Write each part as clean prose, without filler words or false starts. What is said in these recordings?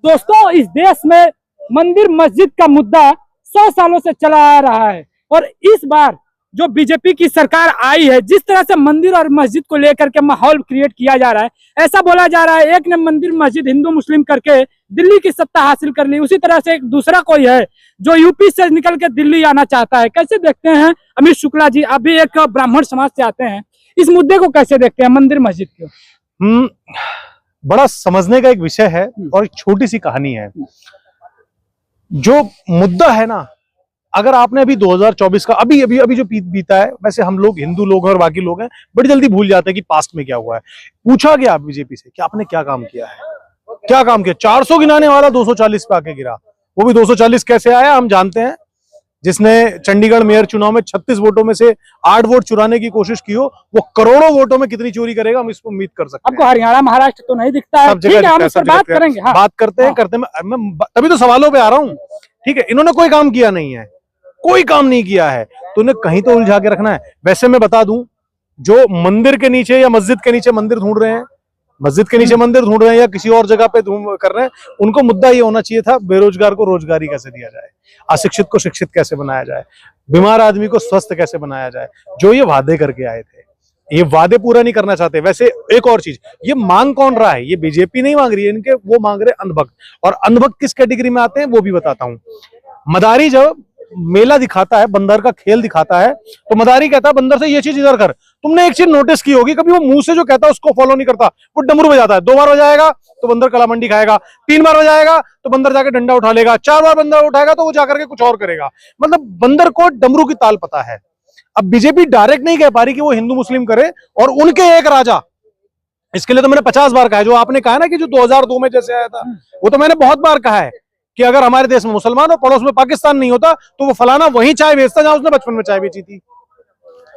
दोस्तों, इस देश में मंदिर मस्जिद का मुद्दा 100 सालों से चला आ रहा है और इस बार जो बीजेपी की सरकार आई है, जिस तरह से मंदिर और मस्जिद को लेकर के माहौल क्रिएट किया जा रहा है, ऐसा बोला जा रहा है एक ने मंदिर मस्जिद हिंदू मुस्लिम करके दिल्ली की सत्ता हासिल कर ली, उसी तरह से एक दूसरा कोई है जो यूपी से निकल के दिल्ली आना चाहता है। कैसे देखते हैं अमित शुक्ला जी, अभी एक ब्राह्मण समाज से आते हैं, इस मुद्दे को कैसे देखते हैं मंदिर मस्जिद को? बड़ा समझने का एक विषय है और एक छोटी सी कहानी है। जो मुद्दा है ना, अगर आपने अभी 2024 का अभी अभी अभी जो बीता है, वैसे हम लोग हिंदू लोग हैं और बाकी लोग हैं बड़ी जल्दी भूल जाते हैं कि पास्ट में क्या हुआ है। पूछा गया बीजेपी से कि आपने क्या काम किया है, क्या काम किया। 400 गिनाने वाला 240 पे आके गिरा। वो भी 240 कैसे आया हम जानते हैं। जिसने चंडीगढ़ मेयर चुनाव में 36 वोटों में से 8 वोट चुराने की कोशिश की हो, वो करोड़ों वोटों में कितनी चोरी करेगा हम इसको उम्मीद कर सकते हैं। आपको हरियाणा महाराष्ट्र तो नहीं दिखता है? ठीक है, हम इस पर बात करेंगे। हाँ। बात करते हैं करते मैं तभी तो सवालों पे आ रहा हूँ। ठीक है, इन्होंने कोई काम किया नहीं है, कोई काम नहीं किया है, तो उन्हें कहीं तो उलझा के रखना है। वैसे मैं बता दूं, जो मंदिर के नीचे या मस्जिद के नीचे मंदिर ढूंढ रहे हैं, मस्जिद के नीचे मंदिर ढूंढ रहे हैं या किसी और जगह पे कर रहे हैं, उनको मुद्दा ये होना चाहिए था बेरोजगार को रोजगारी कैसे दिया जाए, अशिक्षित को शिक्षित कैसे बनाया जाए, बीमार आदमी को स्वस्थ कैसे बनाया जाए। जो ये वादे करके आए थे, ये वादे पूरा नहीं करना चाहते। वैसे एक और चीज, ये मांग कौन रहा है? ये बीजेपी नहीं मांग रही है, इनके वो मांग रहे अंधभक्त। और अंधभक्त किस कैटेगरी में आते हैं वो भी बताता हूँ। मदारी जब मेला दिखाता है, बंदर का खेल दिखाता है, तो मदारी कहता है बंदर से ये चीज इधर कर। तुमने एक चीज नोटिस की होगी, कभी वो मुंह से जो कहता है उसको फॉलो नहीं करता, वो डमरू बजाता है। 2 बार बजाएगा तो बंदर कला मंडी खाएगा, 3 बार बजाएगा तो बंदर जाके डंडा उठा लेगा, 4 बार बंदर उठाएगा तो वो जाकर के कुछ और करेगा। मतलब बंदर को डमरू की ताल पता है। अब बीजेपी डायरेक्ट नहीं कह पा रही कि वो हिंदू मुस्लिम करे और उनके एक राजा। इसके लिए तो मैंने 50 बार कहा है। जो आपने कहा ना कि जो 2002 में जैसे आया था, वो तो मैंने बहुत बार कहा है कि अगर हमारे देश में मुसलमान और पड़ोस में पाकिस्तान नहीं होता तो वो फलाना वहीं चाय बेचता जहां उसने बचपन में चाय बेची थी।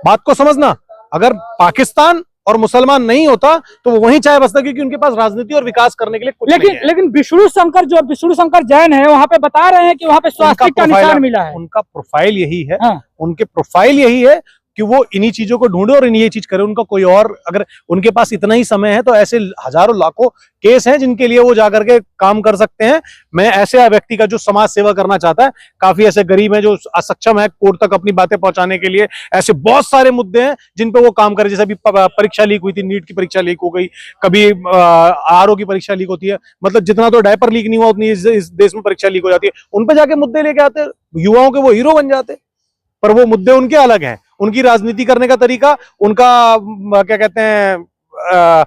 बात को समझना, अगर पाकिस्तान और मुसलमान नहीं होता तो वो वहीं चाय बचता, क्योंकि उनके पास राजनीति और विकास करने के लिए कुछ नहीं है। लेकिन विष्णु शंकर जैन है, वहां पे बता रहे हैं कि वहां पे स्वास्तिक का निशान मिला है। उनका प्रोफाइल यही है। हाँ। उनके प्रोफाइल यही है कि वो इन्हीं चीजों को ढूंढे और ये चीज करे। उनका कोई और, अगर उनके पास इतना ही समय है तो ऐसे हजारों लाखों केस हैं जिनके लिए वो जाकर के काम कर सकते हैं। मैं ऐसे व्यक्ति का जो समाज सेवा करना चाहता है, काफी ऐसे गरीब हैं जो असक्षम है कोर्ट तक अपनी बातें पहुंचाने के लिए, ऐसे बहुत सारे मुद्दे हैं जिन पे वो काम करे। जैसे अभी परीक्षा लीक हुई थी, नीट की परीक्षा लीक हो गई, कभी आरओ की परीक्षा लीक होती है। मतलब जितना तो डायपर लीक नहीं हुआ उतनी इस देश में परीक्षा लीक हो जाती है। उन पे जाके मुद्दे लेके आते, युवाओं के वो हीरो बन जाते। पर वो मुद्दे उनके अलग हैं, उनकी राजनीति करने का तरीका, उनका क्या कहते हैं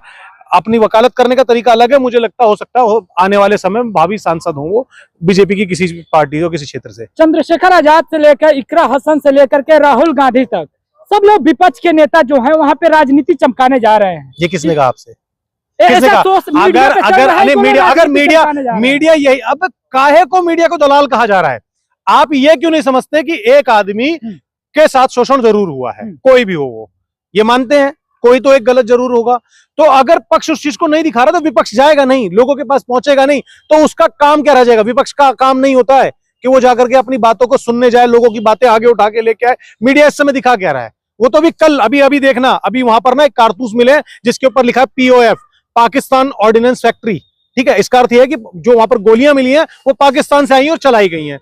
अपनी वकालत करने का तरीका अलग है। मुझे लगता हो सकता है आने वाले समय में भावी सांसद हों वो बीजेपी की किसी पार्टी हो, किसी क्षेत्र से। चंद्रशेखर आजाद से लेकर इकरा हसन से लेकर के राहुल गांधी तक सब लोग विपक्ष के नेता जो हैं वहां पे राजनीति चमकाने जा रहे हैं। ये किसने कहा आपसे? किसने कहा? अगर मीडिया यही, अब काहे को मीडिया को दलाल कहा जा रहा है? आप ये क्यों नहीं समझते कि एक आदमी के साथ शोषण जरूर हुआ है, कोई भी हो वो, ये मानते हैं, कोई तो एक गलत जरूर होगा। तो अगर पक्ष उस चीज को नहीं दिखा रहा तो विपक्ष जाएगा नहीं, लोगों के पास पहुंचेगा नहीं, तो उसका काम क्या रह जाएगा? विपक्ष का काम नहीं होता है कि वो जाकर के अपनी बातों को सुनने जाए, लोगों की बातें आगे उठा के लेके आए। मीडिया इस समय दिखा क्या रहा है? वो तो भी कल अभी देखना, अभी वहां पर ना एक कारतूस मिले जिसके ऊपर लिखा है POF, पाकिस्तान ऑर्डिनेंस फैक्ट्री। ठीक है, इसका अर्थ यह है कि जो वहां पर गोलियां मिली हैं वो पाकिस्तान से आई और चलाई गई हैं।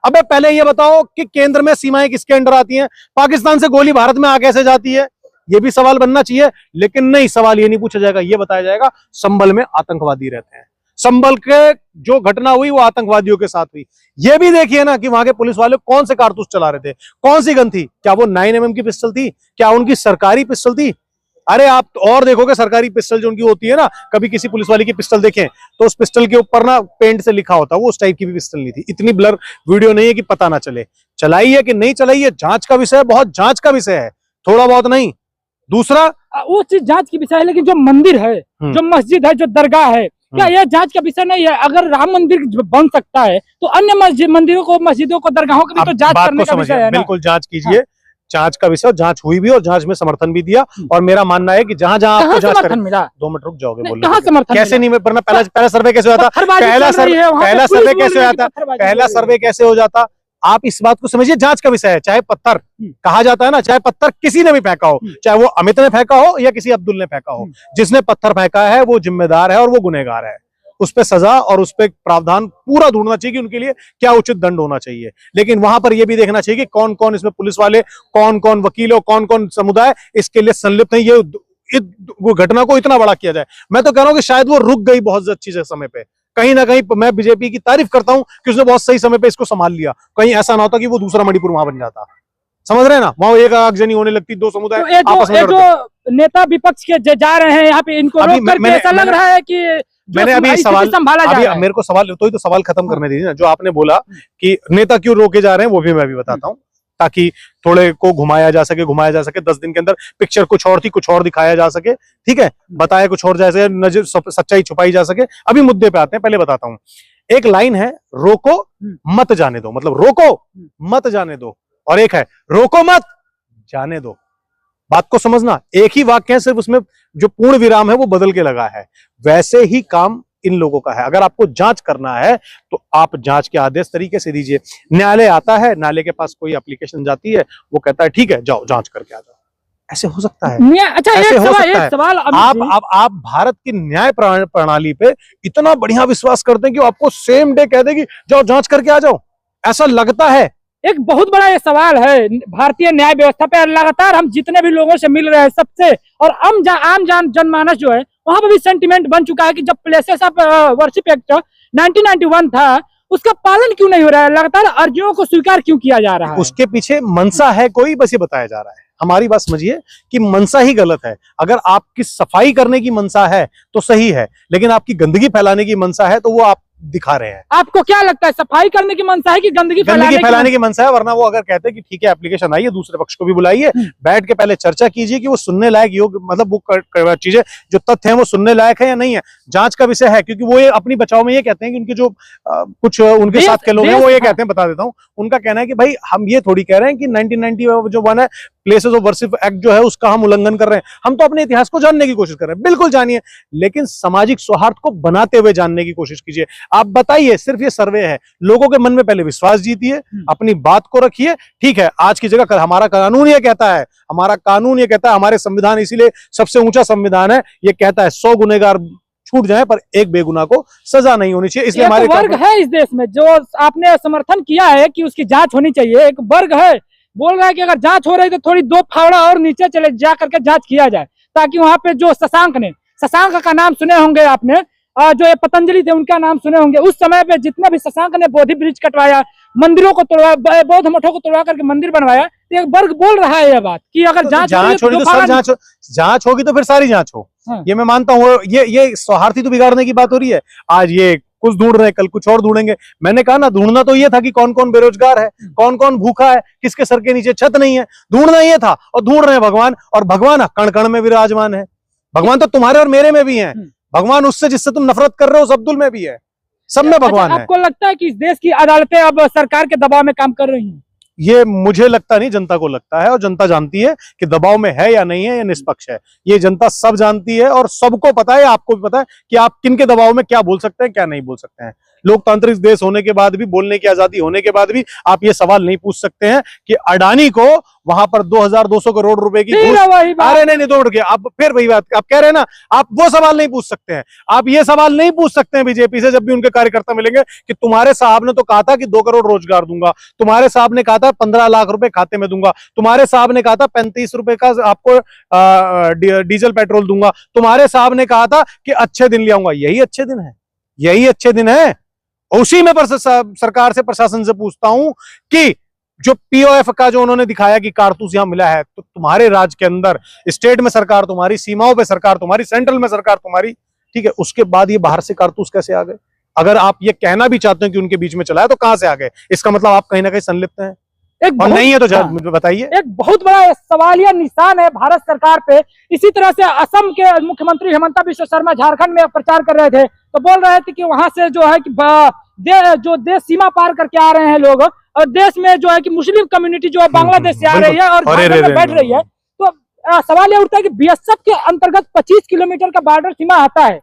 अबे पहले ये बताओ कि केंद्र में सीमाएं किसके अंडर आती हैं? पाकिस्तान से गोली भारत में आ कैसे जाती है? ये भी सवाल बनना चाहिए। लेकिन नहीं, सवाल ये नहीं पूछा जाएगा, ये बताया जाएगा संभल में आतंकवादी रहते हैं। संभल के जो घटना हुई वो आतंकवादियों के साथ हुई। ये भी देखिए ना कि वहां के पुलिस वाले कौन से कारतूस चला रहे थे, कौन सी गन थी, क्या वो 9mm की पिस्टल थी, क्या उनकी सरकारी पिस्टल थी? अरे आप और देखोगे सरकारी पिस्टल जो उनकी होती है ना, कभी किसी पुलिस वाले की पिस्टल देखें तो उस पिस्टल के ऊपर ना पेंट से लिखा होता है, वो उस टाइप की भी पिस्टल नहीं थी। इतनी ब्लर वीडियो नहीं है कि पता ना चले। चलाई है कि नहीं चलाई है, जांच का विषय है, बहुत जांच का विषय है, थोड़ा बहुत नहीं। दूसरा, वो चीज जांच की विषय है, लेकिन जो मंदिर है, जो मस्जिद है, जो दरगाह है, क्या यह जांच का विषय नहीं है? अगर राम मंदिर बन सकता है तो अन्य मंदिरों को, मस्जिदों को, दरगाहों को भी तो जांच करने का विषय है। बिल्कुल जांच कीजिए। जांच का विषय, जांच हुई भी और जांच में समर्थन भी दिया। और मेरा मानना है कि जहां जहां आपको जांच करनी मिला, 2 मिनट रुक जाओगे बोलने, कहां समर्थन कैसे नहीं? पहला सर्वे कैसे होता? पहला सर्वे कैसे हो जाता? आप इस बात को समझिए, जांच का विषय है। चाहे पत्थर कहा जाता है ना, चाहे पत्थर किसी ने भी फेंका हो, चाहे वो अमित ने फेंका हो या किसी अब्दुल ने फेंका हो, जिसने पत्थर फेंका है वो जिम्मेदार है और वो गुनहगार है। उस पर सजा और उस पर प्रावधान पूरा ढूंढना चाहिए कि उनके लिए क्या उचित दंड होना चाहिए। लेकिन वहां पर यह भी देखना चाहिए कि कौन कौन इसमें पुलिस वाले, कौन कौन वकील और कौन कौन समुदाय इसके लिए संलिप्त है, ये घटना को इतना बड़ा किया जाए। मैं तो कह रहा हूं कि शायद वो रुक गई बहुत अच्छी समय पे, कहीं ना कहीं मैं बीजेपी की तारीफ करता हूं कि उसने बहुत सही समय पे इसको संभाल लिया। कहीं ऐसा ना होता कि वो दूसरा मणिपुर वहां बन जाता, समझ रहे हैं ना, वहां एक आगजनी होने लगती, दो समुदाय तो आपस में जो नेता विपक्ष के जा रहे हैं यहाँ पे, इनको रोक करके ऐसा लग रहा है कि मैंने अभी सवाल संभाला जा रहा है। मेरे को सवाल तो सवाल खत्म करने दीजिए ना। जो आपने बोला कि नेता क्यों रोके जा रहे हैं, वो भी मैं भी बताता हूं, ताकि थोड़े को घुमाया जा सके 10 दिन के अंदर पिक्चर कुछ और थी, कुछ और दिखाया जा सके, ठीक है, बताया कुछ और जैसे नजर सच्चाई छुपाई जा सके। अभी मुद्दे पे आते हैं, पहले बताता हूं। एक लाइन है, रोको मत जाने दो, मतलब रोको मत जाने दो, और एक है रोको मत जाने दो। बात को समझना, एक ही वाक्य है, सिर्फ उसमें जो पूर्ण विराम है वो बदल के लगा है। वैसे ही काम इन लोगों का है। अगर आपको जांच करना है तो आप जांच के आदेश तरीके से दीजिए। न्यायालय आता है, न्यायालय के पास कोई एप्लीकेशन जाती है, वो कहता है ठीक है जाओ जांच करके आ जाओ। ऐसे हो सकता है? अच्छा, ऐसे हो सकता एक है? सवाल आप भारत की न्याय प्रणाली पे इतना बढ़िया विश्वास करते हैं कि आपको सेम डे कह देगी जाओ जांच करके आ जाओ, ऐसा लगता है? एक बहुत बड़ा ये सवाल है भारतीय न्याय व्यवस्था पे। लगातार हम जितने भी लोगों से मिल रहे हैं सबसे, और आम जनमानस जो है वहां पर भी सेंटिमेंट बन चुका है कि जब प्लेसेस ऑफ वर्शिप एक्ट 1991 था उसका पालन क्यों नहीं हो रहा है, लगातार अर्जियों को स्वीकार क्यों किया जा रहा है? उसके पीछे मनसा है कोई, बस ये बताया जा रहा है। हमारी बात समझिए कि मनसा ही गलत है। अगर आपकी सफाई करने की मनसा है तो सही है, लेकिन आपकी गंदगी फैलाने की मनसा है तो वो आप दिखा रहे हैं। आपको क्या लगता है, सफाई करने की मनसा है कि गंदगी फैलाने की मनसा है? वरना वो अगर कहते हैं कि ठीक है एप्लीकेशन आई है, दूसरे पक्ष को भी बुलाइए, बैठ के पहले चर्चा कीजिए कि वो सुनने लायक योग, मतलब वो चीजें जो तथ्य हैं वो सुनने लायक है या नहीं है, जांच का विषय है। क्योंकि वो ये अपनी बचाव में ये कहते हैं कि उनके जो कुछ उनके साथ के लोग हैं वो ये कहते हैं, बता देता हूँ, उनका कहना है कि भाई हम ये थोड़ी कह रहे हैं कि 1990 जो वन है प्लेसेस ऑफ वर्शिप एक्ट जो है उसका हम उल्लंघन कर रहे हैं। हम तो अपने इतिहास को जानने की कोशिश कर रहे हैं, बिल्कुल जानिए, लेकिन सामाजिक सौहार्द को बनाते हुए जानने की कोशिश कीजिए। आप बताइए, सिर्फ ये सर्वे है, लोगों के मन में पहले विश्वास जीतिए, अपनी बात को रखिए। ठीक है, आज की जगह कल हमारा कानून ये कहता है, हमारे संविधान इसीलिए सबसे ऊंचा संविधान है, ये कहता है 100 गुनहगार छूट जाए पर एक बेगुनाह को सजा नहीं होनी चाहिए। इसलिए हमारे वर्ग है इस देश में जो आपने समर्थन किया है कि उसकी जांच होनी चाहिए, एक वर्ग है बोल रहा है कि अगर जांच हो रही तो थोड़ी 2 फावड़ा और नीचे चले जा करके जांच किया जाए, ताकि वहां पे जो शशांक का नाम सुने होंगे आपने, जो ये पतंजलि थे उनका नाम सुने होंगे। उस समय पे जितने भी शशांक ने बोधि वृक्ष कटवाया, मंदिरों को तोड़वाया, बौद्ध मठों को तोड़वा करके मंदिर बनवाया, तो एक वर्ग बोल रहा है ये बात कि अगर जांच होगी तो जांच होगी तो फिर सारी जांच हो। हाँ। ये मैं मानता हूँ, ये सौहार्द तो बिगाड़ने की बात हो रही है। आज ये कुछ ढूंढ रहे हैं, कल कुछ और ढूंढेंगे। मैंने कहा ना, ढूंढना तो ये था कि कौन कौन बेरोजगार है, कौन कौन भूखा है, किसके सर के नीचे छत नहीं है, ढूंढना ये था। और ढूंढ रहे हैं भगवान, और भगवान कण कण में विराजमान है। भगवान तो तुम्हारे और मेरे में भी है, भगवान उससे जिससे तुम नफरत कर रहे हो अब्दुल में भी है, सब में भगवान है। आपको लगता है कि इस देश की अदालतें अब सरकार के दबाव में काम कर रही हैं? ये मुझे लगता नहीं, जनता को लगता है, और जनता जानती है कि दबाव में है या नहीं है, या निष्पक्ष है। ये जनता सब जानती है, और सबको पता है, आपको भी पता है कि आप किन के दबाव में क्या बोल सकते हैं, क्या नहीं बोल सकते हैं। लोकतांत्रिक देश होने के बाद भी, बोलने की आजादी होने के बाद भी आप ये सवाल नहीं पूछ सकते हैं कि अडानी को वहां पर 2200 करोड़ रुपए की घूस, अरे नहीं दौड़ के आप फिर वही बात आप कह रहे हैं ना, आप वो सवाल नहीं पूछ सकते हैं। आप ये सवाल नहीं पूछ सकते हैं बीजेपी से जब भी उनके कार्यकर्ता मिलेंगे कि तुम्हारे साहब ने तो कहा था कि 2 करोड़ रोजगार दूंगा, तुम्हारे साहब ने कहा था 15 लाख रुपए खाते में दूंगा, तुम्हारे साहब ने कहा था 35 रुपए का आपको डीजल पेट्रोल दूंगा, तुम्हारे साहब ने कहा था कि अच्छे दिन ले आऊंगा। यही अच्छे दिन है, यही अच्छे दिन है। उसी में सरकार से, प्रशासन से पूछता हूं कि जो पीओएफ का जो उन्होंने दिखाया कि कारतूस यहां मिला है, तो तुम्हारे राज्य के अंदर स्टेट में सरकार तुम्हारी, सीमाओं पे सरकार तुम्हारी, सेंट्रल में सरकार तुम्हारी, ठीक है, उसके बाद ये बाहर से कारतूस कैसे आ गए? अगर आप ये कहना भी चाहते हैं कि उनके बीच में चला है तो कहां से आ गए? इसका मतलब आप कहीं ना कहीं संलिप्त हैं, और नहीं है तो मुझे बताइए। एक बहुत बड़ा सवालिया निशान है भारत सरकार पे। इसी तरह से असम के मुख्यमंत्री हेमंत बिश्व शर्मा झारखंड में प्रचार कर रहे थे, तो बोल रहे थे कि वहां से जो है कि जो देश सीमा पार करके आ रहे हैं लोग, और देश में जो है कि मुस्लिम कम्युनिटी जो है बांग्लादेश से आ रही है और झारखंड में बैठ रही है। तो सवाल ये उठता है कि बीएसएफ के अंतर्गत 25 किलोमीटर का बॉर्डर सीमा आता है,